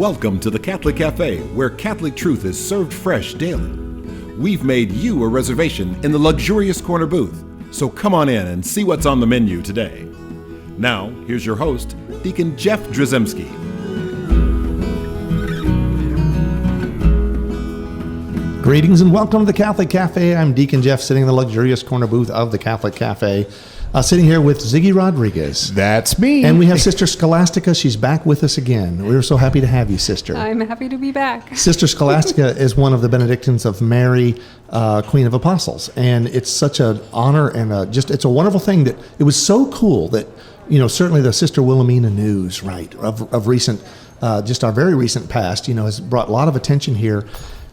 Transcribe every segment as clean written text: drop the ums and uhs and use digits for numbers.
Welcome to the Catholic Café, where Catholic truth is served fresh daily. We've made you a reservation in the luxurious corner booth, so come on in and see what's on the menu today. Now, here's your host, Deacon Jeff Drzymski. Greetings and welcome to the Catholic Café. I'm Deacon Jeff, sitting in the luxurious corner booth of the Catholic Café, sitting here with Ziggy Rodriguez. That's me. And we have Sister Scholastica. She's back with us again. We're so happy to have you, Sister. I'm happy to be back. Sister Scholastica is one of the Benedictines of Mary, Queen of Apostles. And it's such an honor and it's a wonderful thing that it was so cool that, certainly the Sister Wilhelmina news, right, of recent, just our very recent past, has brought a lot of attention here.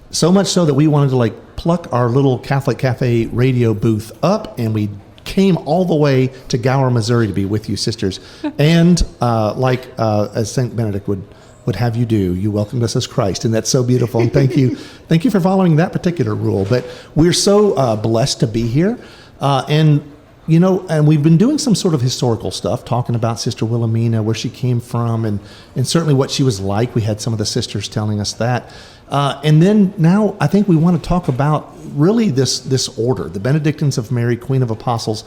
So much so that we wanted to pluck our little Catholic Cafe radio booth up, and we came all the way to Gower, Missouri to be with you, sisters. And as St. Benedict would have you do, you welcomed us as Christ, and that's so beautiful. And thank you for following that particular rule. But we're so blessed to be here, and we've been doing some sort of historical stuff, talking about Sister Wilhelmina, where she came from, and certainly what she was like. We had some of the sisters telling us that. And then now I think we want to talk about really this order, the Benedictines of Mary, Queen of Apostles,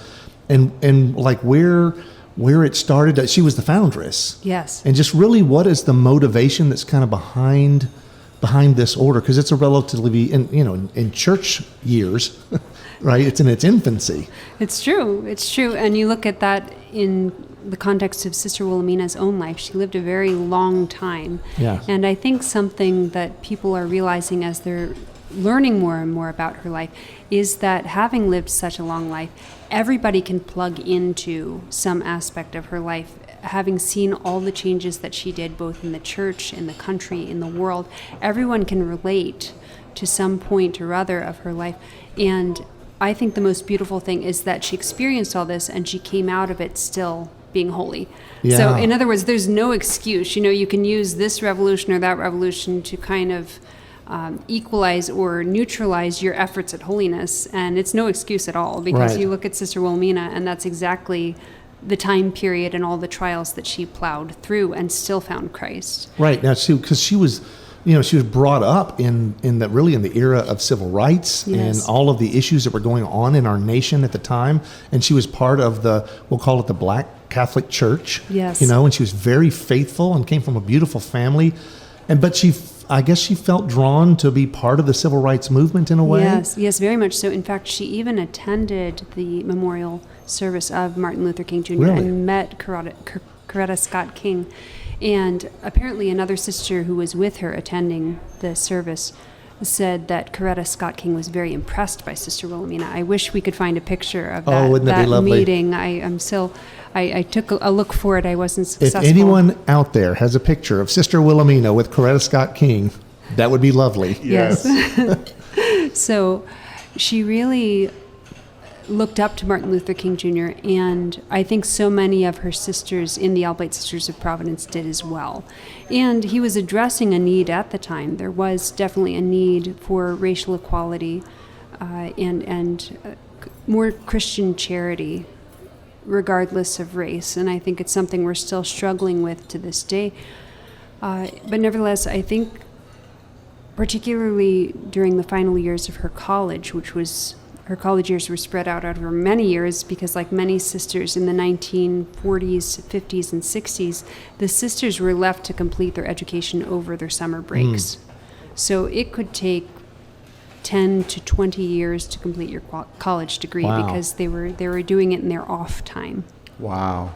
and where it started. She was the foundress. Yes. And just really what is the motivation that's kind of behind this order? Because it's a relatively, in church years, right? It's in its infancy. It's true. And you look at that in the context of Sister Wilhelmina's own life. She lived a very long time. Yeah. And I think something that people are realizing as they're learning more and more about her life is that having lived such a long life, everybody can plug into some aspect of her life. Having seen all the changes that she did, both in the church, in the country, in the world, everyone can relate to some point or other of her life. And I think the most beautiful thing is that she experienced all this and she came out of it still being holy. Yeah. So in other words, there's no excuse. You can use this revolution or that revolution to kind of equalize or neutralize your efforts at holiness. And it's no excuse at all, because Right. you look at Sister Wilhelmina and that's exactly the time period and all the trials that she plowed through and still found Christ. Right. Now, because she was brought up in the era of civil rights. Yes. And all of the issues that were going on in our nation at the time. And she was part of we'll call it the Black Catholic Church. Yes. And she was very faithful and came from a beautiful family. But I guess she felt drawn to be part of the civil rights movement in a way. Yes, very much so. In fact, she even attended the memorial service of Martin Luther King Jr. Really? And met Coretta Scott King. And apparently another sister who was with her attending the service said that Coretta Scott King was very impressed by Sister Wilhelmina. I wish we could find a picture of that meeting. I took a look for it. I wasn't successful. If anyone out there has a picture of Sister Wilhelmina with Coretta Scott King, that would be lovely. Yes. So she really looked up to Martin Luther King Jr., and I think so many of her sisters in the Albight Sisters of Providence did as well. And he was addressing a need at the time. There was definitely a need for racial equality and more Christian charity, regardless of race. And I think it's something we're still struggling with to this day. But nevertheless, I think particularly during the final years of her college, her college years were spread out over many years, because like many sisters in the 1940s, 50s, and 60s, the sisters were left to complete their education over their summer breaks. So it could take 10 to 20 years to complete your college degree. Wow. Because they were doing it in their off time. Wow.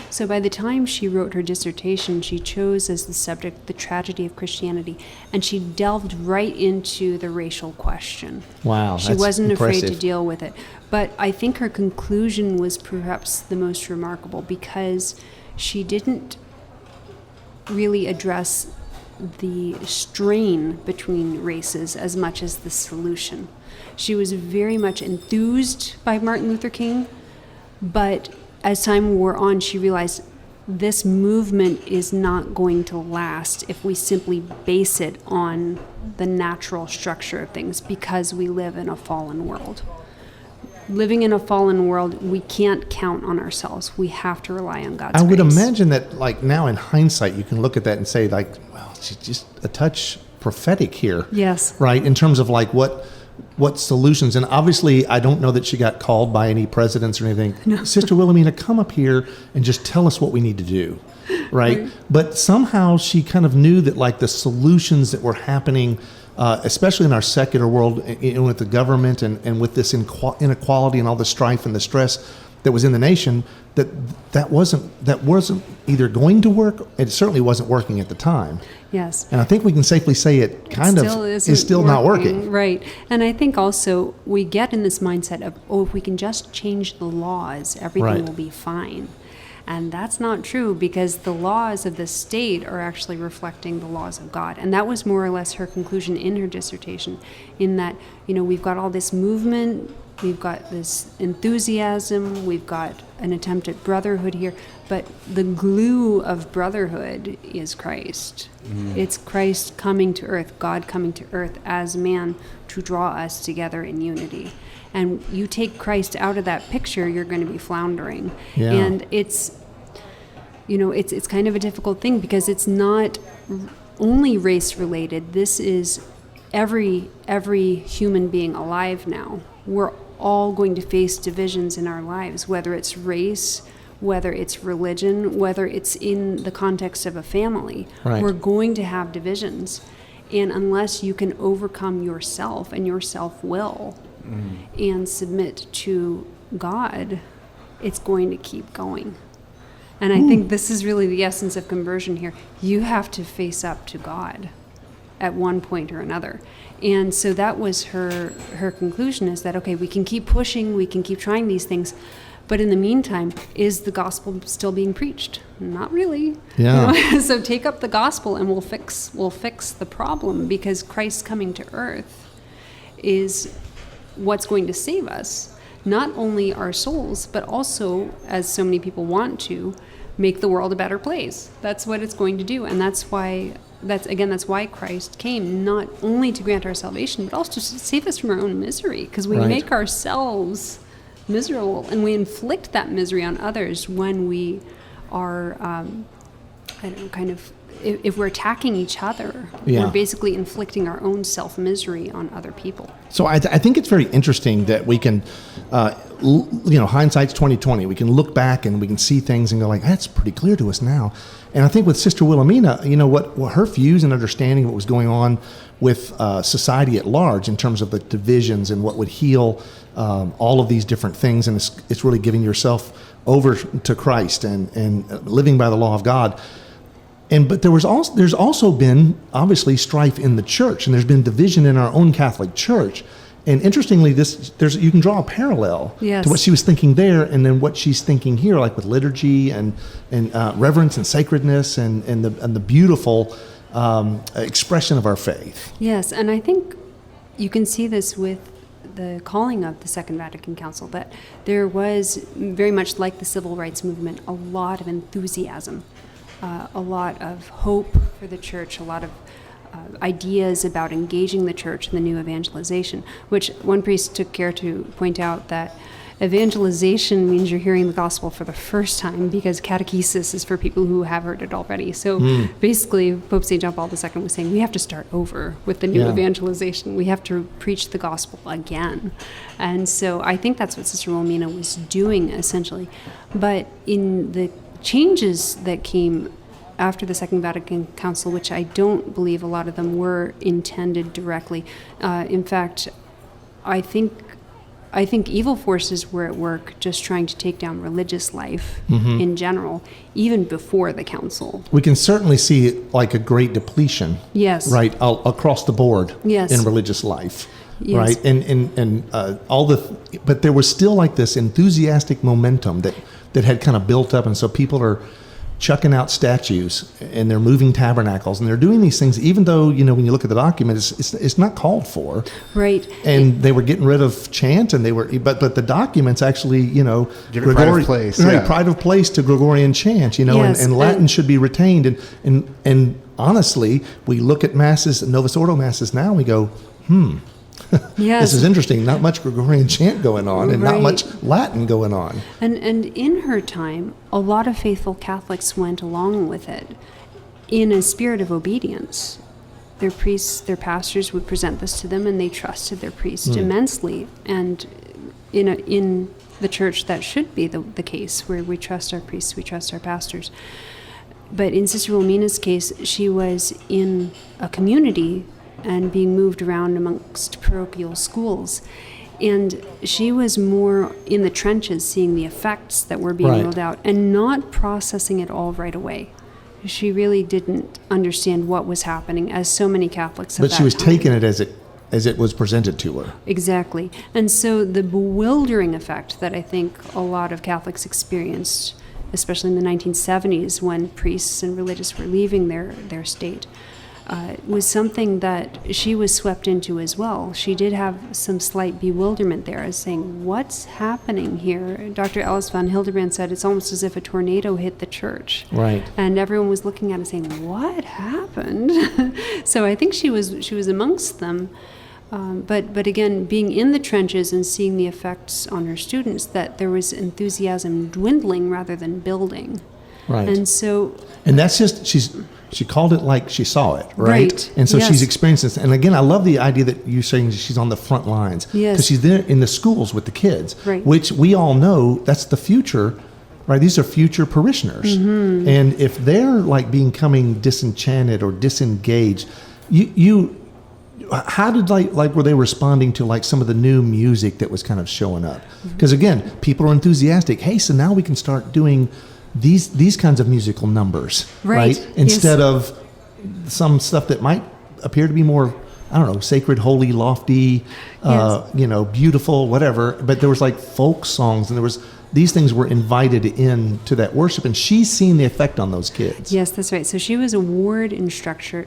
So by the time she wrote her dissertation, she chose as the subject the tragedy of Christianity, and she delved right into the racial question. Wow, She that's wasn't impressive. afraid to deal with it. But I think her conclusion was perhaps the most remarkable, because she didn't really address the strain between races as much as the solution. She was very much enthused by Martin Luther King, but as time wore on, she realized this movement is not going to last if we simply base it on the natural structure of things, because we live in a fallen world. living in a fallen world, we can't count on ourselves. We have to rely on God's I would grace. imagine that, like, now in hindsight, you can look at that and say, like, well, she's just a touch prophetic here. Yes. Right? In terms of, like, what solutions. And obviously, I don't know that she got called by any presidents or anything. No. Sister Wilhelmina, come up here and just tell us what we need to do. Right? But somehow she kind of knew that, like, the solutions that were happening, especially in our secular world, with the government and with this inequality and all the strife and the stress that was in the nation, that wasn't either going to work. It certainly wasn't working at the time. Yes. And I think we can safely say it kind of is still not working. Right. And I think also we get in this mindset of, if we can just change the laws, everything will be fine. And that's not true, because the laws of the state are actually reflecting the laws of God. And that was more or less her conclusion in her dissertation, in that, we've got all this movement, we've got this enthusiasm, we've got an attempt at brotherhood here, but the glue of brotherhood is Christ. It's Christ coming to earth, God coming to earth as man to draw us together in unity. And you take Christ out of that picture, you're going to be floundering. Yeah. And it's kind of a difficult thing, because it's not only race related. This is every human being alive now. We're all going to face divisions in our lives, whether it's race, whether it's religion, whether it's in the context of a family. Right. We're going to have divisions. And unless you can overcome yourself and your self-will and submit to God, it's going to keep going. And I think this is really the essence of conversion here. You have to face up to God at one point or another. And so that was her conclusion, is that, okay, we can keep pushing, we can keep trying these things, but in the meantime, is the gospel still being preached? Not really. Yeah. So take up the gospel and we'll fix the problem, because Christ coming to earth is what's going to save us. Not only our souls, but also, as so many people want to, make the world a better place. That's what it's going to do. And that's why Christ came, not only to grant our salvation, but also to save us from our own misery. Because we make ourselves miserable, and we inflict that misery on others when we are, if we're attacking each other, we're basically inflicting our own self-misery on other people. So I think it's very interesting that we can, hindsight's 20/20. We can look back and we can see things and go, like, that's pretty clear to us now. And I think with Sister Wilhelmina, what her views and understanding of what was going on with society at large in terms of the divisions and what would heal all of these different things, and it's really giving yourself over to Christ and living by the law of God. But there's also been obviously strife in the church, and there's been division in our own Catholic Church. And interestingly, you can draw a parallel to what she was thinking there, and then what she's thinking here, like with liturgy and reverence and sacredness and the beautiful expression of our faith. Yes, and I think you can see this with the calling of the Second Vatican Council, that there was, very much like the civil rights movement, a lot of enthusiasm. A lot of hope for the church, a lot of ideas about engaging the church in the new evangelization, which one priest took care to point out that evangelization means you're hearing the gospel for the first time, because catechesis is for people who have heard it already. So basically, Pope St. John Paul II was saying we have to start over with the new evangelization. We have to preach the gospel again. And so I think that's what Sister Wilhelmina was doing, essentially. But in the changes that came after the Second Vatican Council, which I don't believe a lot of them were intended directly. In fact, I think evil forces were at work just trying to take down religious life in general, even before the council. We can certainly see like a great depletion, right, across the board in religious life. Right, and but there was still like this enthusiastic momentum that had kind of built up, and so people are chucking out statues and they're moving tabernacles and they're doing these things, even though when you look at the document, it's not called for. Right. And they were getting rid of chant, and they were, but the documents actually give it pride of place, pride of place to Gregorian chant, and Latin should be retained, and honestly, we look at masses, Novus Ordo masses now, and we go, Yes. This is interesting. Not much Gregorian chant going on, and not Right. much Latin going on. And in her time, a lot of faithful Catholics went along with it in a spirit of obedience. Their priests, their pastors would present this to them, and they trusted their priest immensely. And in the church, that should be the case, where we trust our priests, we trust our pastors. But in Sister Wilhelmina's case, she was in a community and being moved around amongst parochial schools. And she was more in the trenches, seeing the effects that were being Right. rolled out and not processing it all right away. She really didn't understand what was happening, as so many Catholics at But that she was time. taking it as it was presented to her. Exactly. And so the bewildering effect that I think a lot of Catholics experienced, especially in the 1970s when priests and religious were leaving their state, was something that she was swept into as well. She did have some slight bewilderment there, as saying, what's happening here? Dr. Alice von Hildebrand said it's almost as if a tornado hit the church. Right. And everyone was looking at it saying, what happened? So I think she was amongst them. But again, being in the trenches and seeing the effects on her students, that there was enthusiasm dwindling rather than building. Right. And that's just, she called it like she saw it, right? Right, And so yes. she's experienced this. And again, I love the idea that you're saying she's on the front lines. Yes. Because she's there in the schools with the kids, Right. which we all know that's the future, right? These are future parishioners. Mm-hmm. And if they're like becoming disenchanted or disengaged, how did were they responding to like some of the new music that was kind of showing up? Because again, people are enthusiastic. Hey, so now we can start doing these kinds of musical numbers, Right. Instead Yes. of some stuff that might appear to be more, I don't know, sacred, holy, lofty, beautiful, whatever. But there was like folk songs, and these things were invited into that worship, and she's seen the effect on those kids. Yes, that's right. So she was a ward instructor,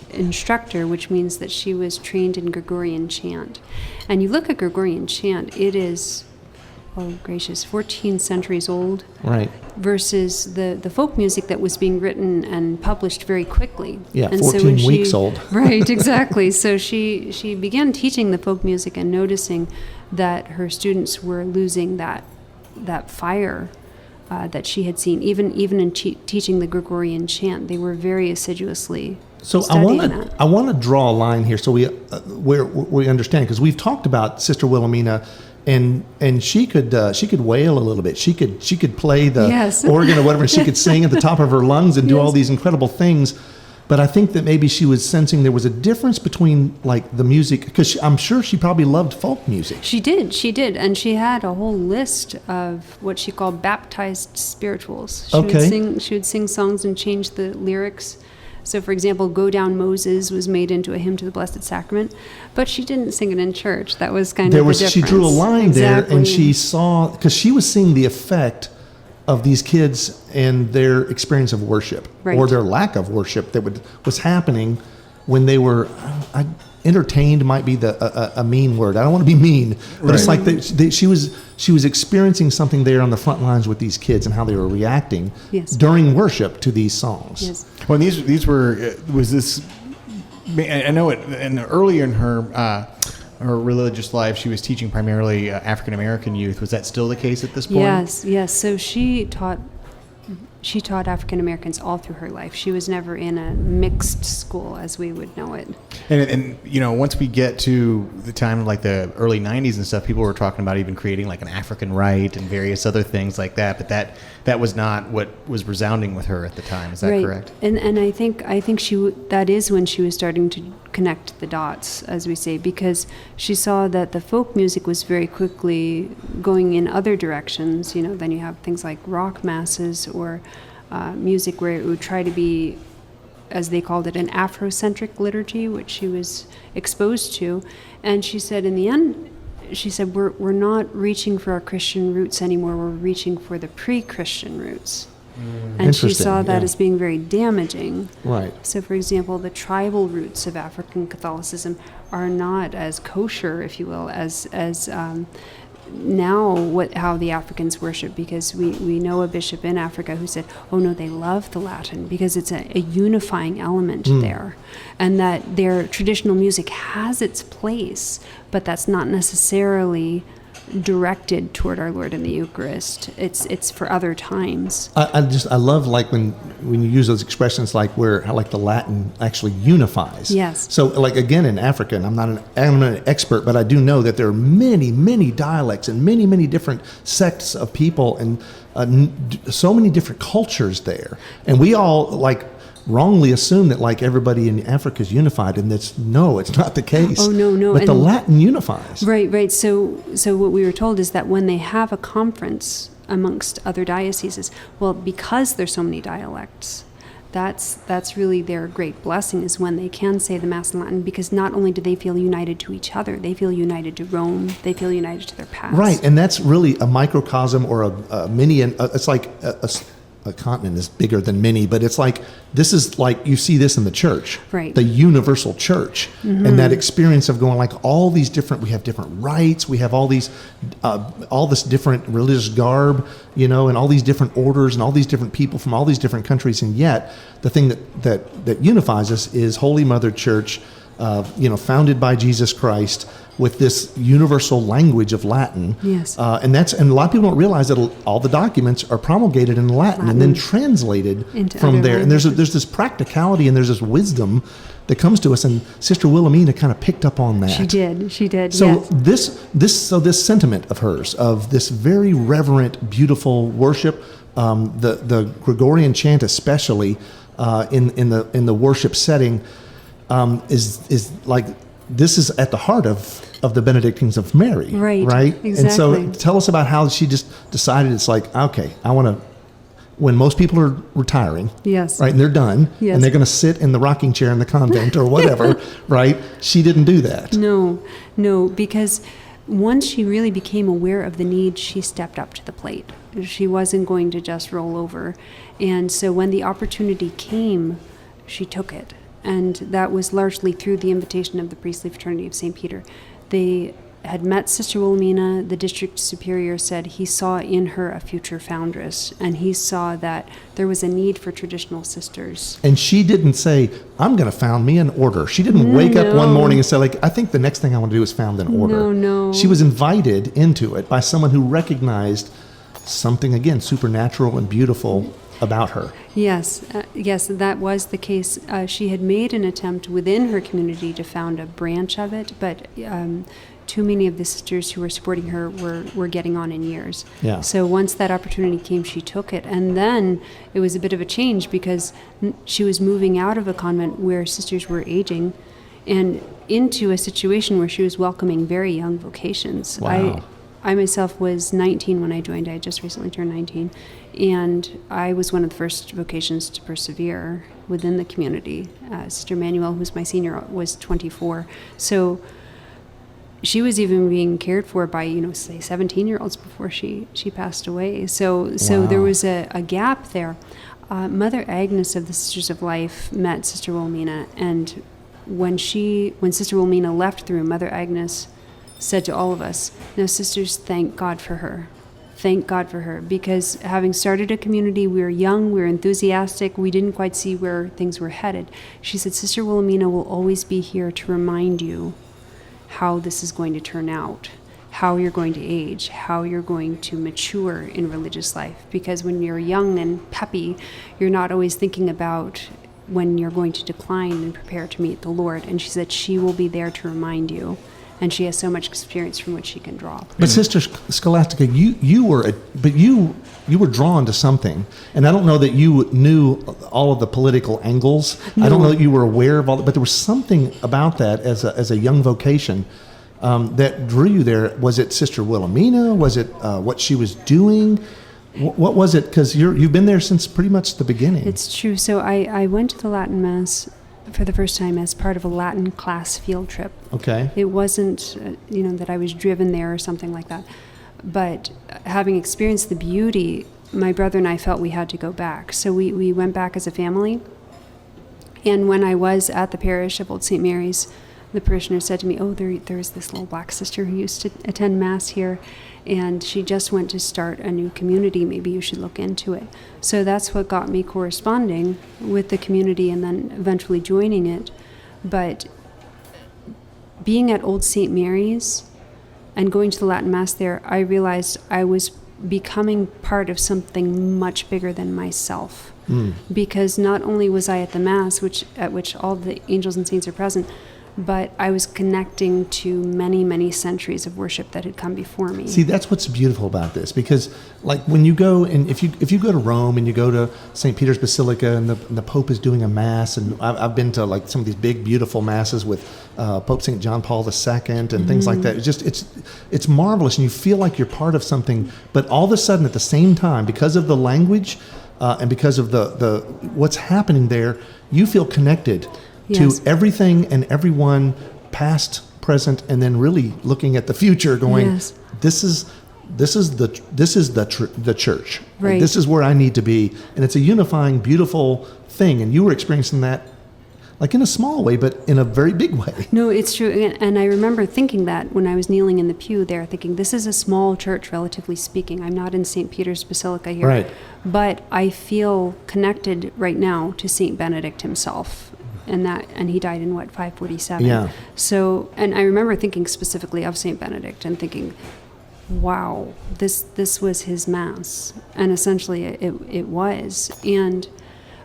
which means that she was trained in Gregorian chant. And you look at Gregorian chant, it is, 14 centuries old. Right. Versus the folk music that was being written and published very quickly. Yeah, and 14 when weeks old. Right, exactly. So she began teaching the folk music and noticing that her students were losing that fire that she had seen. Even in teaching the Gregorian chant, they were very assiduously studying that. I want to draw a line here so where we understand, because we've talked about Sister Wilhelmina. And she could wail a little bit. She could play the Yes. organ or whatever. She could sing at the top of her lungs and do Yes. all these incredible things. But I think that maybe she was sensing there was a difference between like the music, because I'm sure she probably loved folk music. She did, and she had a whole list of what she called baptized spirituals. She would sing songs and change the lyrics. So, for example, Go Down Moses was made into a hymn to the Blessed Sacrament, but she didn't sing it in church. That was kind of the difference. She drew a line there, and Exactly. she saw, because she was seeing the effect of these kids and their experience of worship, Right. or their lack of worship that was happening when they were entertained. Might be a mean word. I don't want to be mean, but it's like she was experiencing something there on the front lines with these kids and how they were reacting Yes. during worship to these songs. Yes. Well, these were, was this, I know it, and earlier in her religious life, she was teaching primarily African American youth. Was that still the case at this point? Yes. So she taught African Americans all through her life. She was never in a mixed school as we would know it. And once we get to the time of like the early 90s and stuff, people were talking about even creating like an African Rite and various other things like that. But that was not what was resounding with her at the time. Is that Right. correct? And I think that is when she was starting to connect the dots, as we say, because she saw that the folk music was very quickly going in other directions. Then you have things like rock masses or music where it would try to be, as they called it, an Afrocentric liturgy, which she was exposed to. And she said, in the end, we're not reaching for our Christian roots anymore. We're reaching for the pre-Christian roots. And she Interesting, saw that yeah. as being very damaging. Right. So, for example, the tribal roots of African Catholicism are not as kosher, if you will, as now how the Africans worship, because we know a bishop in Africa who said, oh no, they love the Latin because it's a unifying element there, and that their traditional music has its place, but that's not necessarily directed toward our Lord in the Eucharist. It's for other times. I love like when you use those expressions like how like the Latin actually unifies. Yes. So like again in Africa, and I'm not an expert, but I do know that there are many dialects and many different sects of people and so many different cultures there, and we all like wrongly assume that like everybody in Africa is unified, and it's not the case. Oh no. But the Latin unifies. Right. So what we were told is that when they have a conference amongst other dioceses, well, because there's so many dialects, that's really their great blessing, is when they can say the Mass in Latin, because not only do they feel united to each other, they feel united to Rome, they feel united to their past. Right, and that's really a microcosm or a mini. It's like a continent is bigger than many, but it's like, this is like, you see this in the church, right? The universal church, and that experience of going like all these different, we have different rites, we have all these, all this different religious garb, and all these different orders and all these different people from all these different countries, and yet the thing that unifies us is Holy Mother Church, founded by Jesus Christ, with this universal language of Latin. Yes. And a lot of people don't realize that all the documents are promulgated in Latin and then translated into from there. languages. And there's this practicality and there's this wisdom that comes to us, and Sister Wilhelmina kind of picked up on that. She did. So yes. this sentiment of hers, of this very reverent, beautiful worship, the Gregorian chant especially, in the worship setting, is like, this is at the heart of the Benedictines of Mary. Right? Exactly. And so tell us about how she just decided, it's like, okay, I want to, when most people are retiring, yes, right, and they're done, yes, and they're going to sit in the rocking chair in the convent or whatever, right? She didn't do that. No, because once she really became aware of the need, she stepped up to the plate. She wasn't going to just roll over. And so when the opportunity came, she took it. And that was largely through the invitation of the Priestly Fraternity of St. Peter. They had met Sister Wilhelmina. The district superior said he saw in her a future foundress, and he saw that there was a need for traditional sisters. And she didn't say, I'm going to found me an order. She didn't wake up one morning and say, like, I think the next thing I want to do is found an order. No. She was invited into it by someone who recognized something, again, supernatural and beautiful about her. Yes, that was the case. She had made an attempt within her community to found a branch of it, but too many of the sisters who were supporting her were getting on in years. Yeah. So once that opportunity came, she took it. And then it was a bit of a change, because she was moving out of a convent where sisters were aging and into a situation where she was welcoming very young vocations. Wow. I myself was 19 when I joined. I had just recently turned 19. And I was one of the first vocations to persevere within the community. Sister Manuel, who was my senior, was 24. So she was even being cared for by, say 17-year-olds before she passed away. So there was a gap there. Mother Agnes of the Sisters of Life met Sister Wilhelmina, and when Sister Wilhelmina left the room, Mother Agnes said to all of us, "Now, sisters, thank God for her. Thank God for her, because having started a community, we were young, we were enthusiastic, we didn't quite see where things were headed." She said, "Sister Wilhelmina will always be here to remind you how this is going to turn out, how you're going to age, how you're going to mature in religious life. Because when you're young and peppy, you're not always thinking about when you're going to decline and prepare to meet the Lord." And she said she will be there to remind you. And she has so much experience from which she can draw. But Sister Scholastica, you were drawn to something, and I don't know that you knew all of the political angles. No. I don't know that you were aware of all that, but there was something about that as a young vocation that drew you there. Was it Sister Wilhelmina? Was it what she was doing? What was it? Because you've been there since pretty much the beginning. It's true. So I went to the Latin Mass for the first time as part of a Latin class field trip. Okay. It wasn't, that I was driven there or something like that. But having experienced the beauty, my brother and I felt we had to go back. So we went back as a family. And when I was at the parish of Old St. Mary's, the parishioner said to me, "Oh, there's this little black sister who used to attend Mass here, and she just went to start a new community. Maybe you should look into it." So that's what got me corresponding with the community and then eventually joining it. But being at Old St. Mary's and going to the Latin Mass there, I realized I was becoming part of something much bigger than myself. Because not only was I at the Mass, at which all the angels and saints are present, but I was connecting to many, many centuries of worship that had come before me. See, that's what's beautiful about this, because like when you go, and if you go to Rome and you go to St. Peter's Basilica and the Pope is doing a Mass, and I've been to like some of these big, beautiful Masses with Pope St. John Paul II and things like that. It's marvelous, and you feel like you're part of something, but all of a sudden at the same time, because of the language and because of the what's happening there, you feel connected to everything and everyone, past, present, and then really looking at the future, going, this is the church. Right. Like, this is where I need to be, and it's a unifying, beautiful thing. And you were experiencing that, like in a small way, but in a very big way. No, it's true. And I remember thinking that when I was kneeling in the pew there, thinking, this is a small church, relatively speaking. I'm not in St. Peter's Basilica here. Right. But I feel connected right now to St. Benedict himself. And he died in 547. Yeah. So, and I remember thinking specifically of St. Benedict and thinking, wow, this was his Mass. And essentially it was. And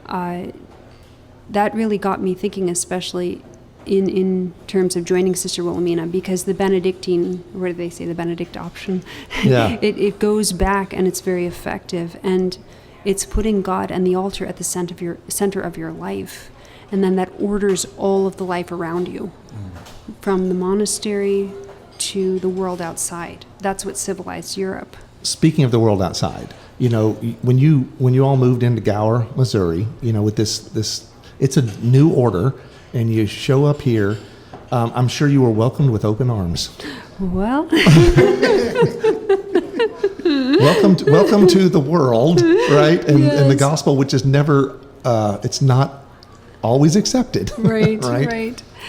that really got me thinking, especially in terms of joining Sister Wilhelmina, because the Benedictine, what do they say, the Benedict option, it goes back and it's very effective. And it's putting God and the altar at the center of your life. And then that orders all of the life around you, from the monastery to the world outside. That's what civilized Europe. Speaking of the world outside, when you all moved into Gower, Missouri, with this, it's a new order, and you show up here. I'm sure you were welcomed with open arms. Well, welcome to the world, right? And the gospel, which is never, it's not always accepted. Right.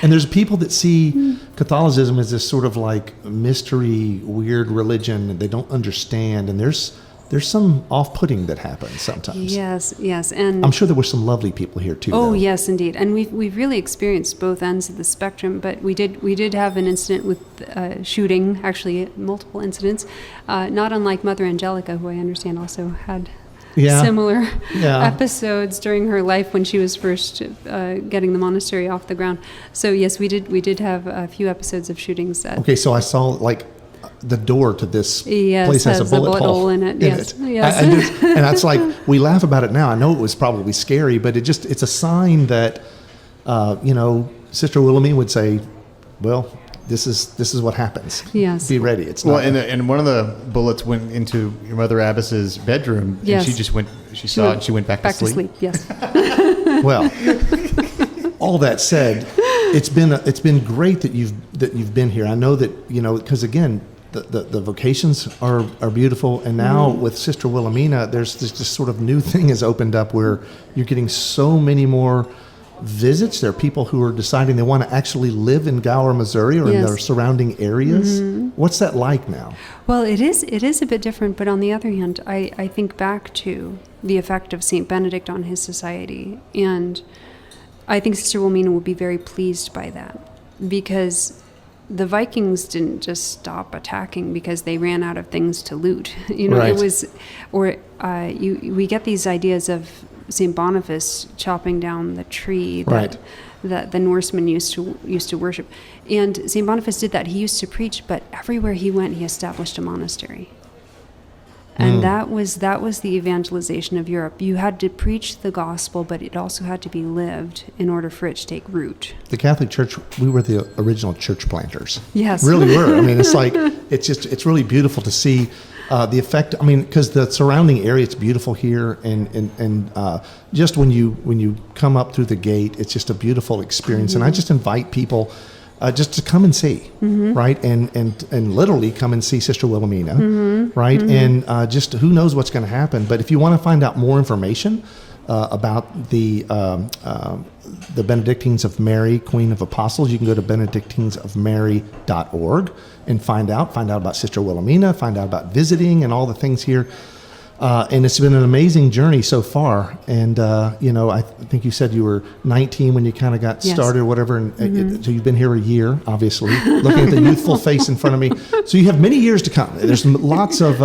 And there's people that see Catholicism as this sort of like mystery, weird religion that they don't understand, and there's some off-putting that happens sometimes. Yes, and I'm sure there were some lovely people here too. Oh, though. yes, indeed, and we've really experienced both ends of the spectrum. But we did have an incident with shooting, actually multiple incidents, not unlike Mother Angelica, who I understand also had similar episodes during her life when she was first getting the monastery off the ground. So yes, we did have a few episodes of shootings. Okay, so I saw like the door to this place has a bullet hole in it. Yes. And that's like, we laugh about it now. I know it was probably scary, but it's a sign that Sister Wilhelmina would say, well, this is what happens. Yes. Be ready. It's well, not. And one of the bullets went into your Mother Abbess's bedroom, and she just went. She saw it, and she went back to sleep. Yes. Well, all that said, it's been great that you've been here. I know that because again, the vocations are beautiful, and now with Sister Wilhelmina, there's this sort of new thing has opened up where you're getting so many more visits. There are people who are deciding they want to actually live in Gower, Missouri, or in the surrounding areas. What's that like now? Well, it is a bit different, but on the other hand, I think back to the effect of St. Benedict on his society, and I think Sister Wilhelmina would be very pleased by that, because the Vikings didn't just stop attacking because they ran out of things to loot. It was, we get these ideas of St. Boniface chopping down the tree that the Norsemen used to worship. And St. Boniface did that. He used to preach, but everywhere he went, he established a monastery. And that was the evangelization of Europe. You had to preach the gospel, but it also had to be lived in order for it to take root. The Catholic Church, we were the original church planters. Yes. Really were. I mean, it's really beautiful to see the effect. I mean, because the surrounding area, it's beautiful here, and just when you come up through the gate, it's just a beautiful experience. And I just invite people just to come and see, right? And literally come and see Sister Wilhelmina, right? And just who knows what's going to happen. But if you want to find out more information, about the Benedictines of Mary, Queen of Apostles, you can go to benedictinesofmary.org and find out about Sister Wilhelmina, find out about visiting and all the things here. And it's been an amazing journey so far. And, I think you said you were 19 when you kind of got started or whatever. And so you've been here a year, obviously, looking at the youthful face in front of me. So you have many years to come. There's lots of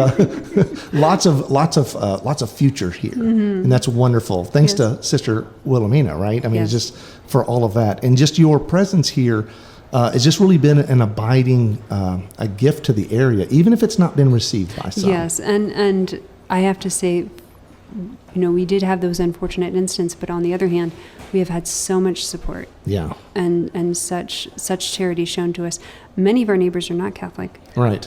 future here. And that's wonderful. Thanks to Sister Wilhelmina, right? I mean, it's just for all of that. And just your presence here it's just really been an abiding a gift to the area, even if it's not been received by some. Yes, and I have to say, we did have those unfortunate incidents, but on the other hand, we have had so much support. Yeah. And such charity shown to us. Many of our neighbors are not Catholic. Right.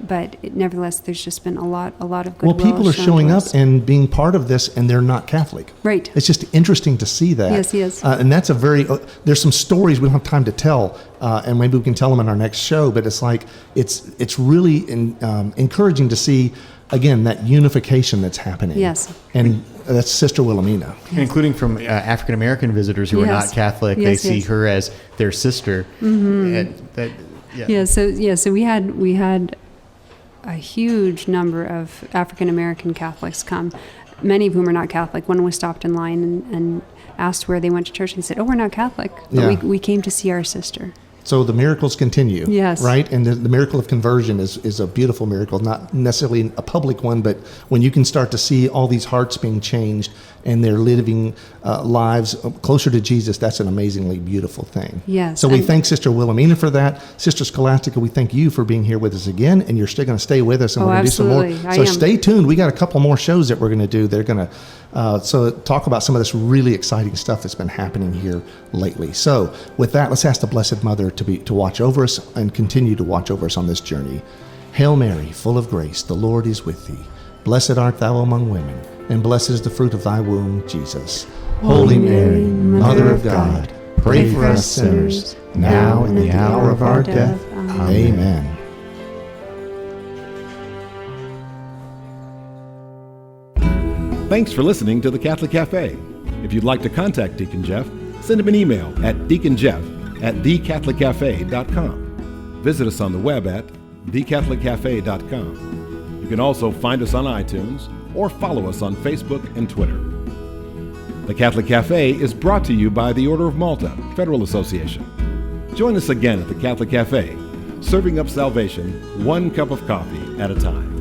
But nevertheless, there's just been a lot of goodwill. Well, people are showing up and being part of this, and they're not Catholic. Right. It's just interesting to see that. Yes. And that's there's some stories we don't have time to tell, and maybe we can tell them in our next show, but it's like, it's really encouraging to see, again, that unification that's happening. Yes. And that's Sister Wilhelmina. And including from African American visitors who are not Catholic, they see her as their sister. So we had a huge number of African American Catholics come, many of whom are not Catholic. One was stopped in line and asked where they went to church, and said, "Oh, we're not Catholic, but we came to see our sister." So the miracles continue, yes, right? And the miracle of conversion is a beautiful miracle, not necessarily a public one, but when you can start to see all these hearts being changed and they're living lives closer to Jesus, that's an amazingly beautiful thing. Yes. So we thank Sister Wilhelmina for that. Sister Scholastica, we thank you for being here with us again, and you're still going to stay with us, and we're going to do some more. So stay tuned. We got a couple more shows that we're going to do. They're going to so talk about some of this really exciting stuff that's been happening here lately. So with that, let's ask the Blessed Mother to watch over us and continue to watch over us on this journey. Hail Mary, full of grace, the Lord is with thee. Blessed art thou among women, and blessed is the fruit of thy womb, Jesus. Holy Mary, Mother of God, pray for us sinners, now and in the hour of our death. Amen. Thanks for listening to the Catholic Café. If you'd like to contact Deacon Jeff, send him an email at deaconjeff@thecatholiccafe.com. Visit us on the web at thecatholiccafe.com. You can also find us on iTunes or follow us on Facebook and Twitter. The Catholic Café is brought to you by the Order of Malta Federal Association. Join us again at the Catholic Café, serving up salvation one cup of coffee at a time.